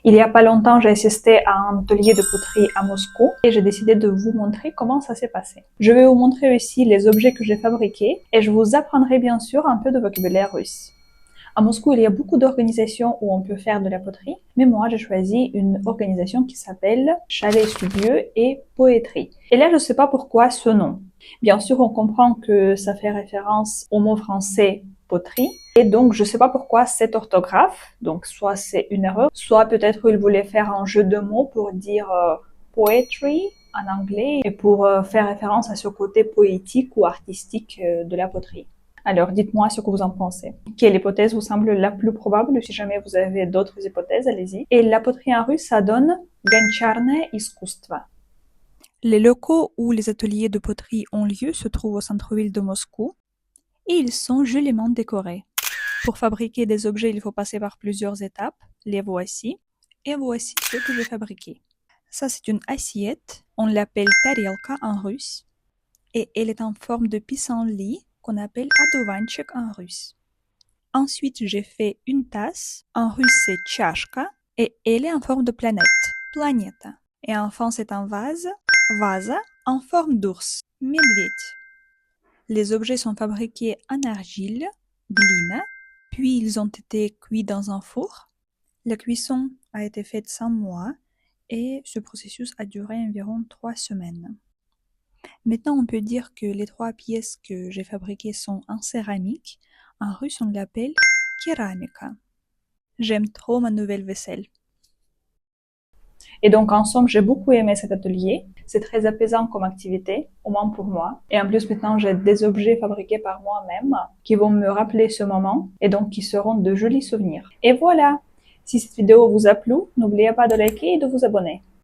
Il y a pas longtemps, j'ai assisté à un atelier de poterie à Moscou et j'ai décidé de vous montrer comment ça s'est passé. Je vais vous montrer aussi les objets que j'ai fabriqués et je vous apprendrai bien sûr un peu de vocabulaire russe. À Moscou, il y a beaucoup d'organisations où on peut faire de la poterie, mais moi, j'ai choisi une organisation qui s'appelle Chalet Studieux et Poétrie. Et là, je ne sais pas pourquoi ce nom. Bien sûr, on comprend que ça fait référence au mot français poterie, et donc je ne sais pas pourquoi cette orthographe, donc soit c'est une erreur, soit peut-être il voulait faire un jeu de mots pour dire poetry en anglais, et pour faire référence à ce côté poétique ou artistique de la poterie. Alors, dites-moi ce que vous en pensez. Quelle hypothèse vous semble la plus probable? Si jamais vous avez d'autres hypothèses, allez-y. Et la poterie en russe, ça donne Goncharное искусство. Les locaux où les ateliers de poterie ont lieu se trouvent au centre-ville de Moscou et ils sont joliment décorés. Pour fabriquer des objets, il faut passer par plusieurs étapes. Les voici. Et voici ce que j'ai fabriqué. Ça, c'est une assiette. On l'appelle tarelka en russe. Et elle est en forme de pissenlit qu'on appelle adovanchik en russe. Ensuite, j'ai fait une tasse. En russe, c'est tchashka. Et elle est en forme de planète. Planeta. Et enfin, c'est un vase. Vaza. En forme d'ours. Медведь. Les objets sont fabriqués en argile, glina, puis ils ont été cuits dans un four. La cuisson a été faite 100 mois et ce processus a duré environ 3 semaines. Maintenant, on peut dire que les 3 pièces que j'ai fabriquées sont en céramique. En russe, on l'appelle keramika. J'aime trop ma nouvelle vaisselle. Et donc, en somme, j'ai beaucoup aimé cet atelier. C'est très apaisant comme activité, au moins pour moi. Et en plus, maintenant, j'ai des objets fabriqués par moi-même qui vont me rappeler ce moment et donc qui seront de jolis souvenirs. Et voilà! Si cette vidéo vous a plu, n'oubliez pas de liker et de vous abonner.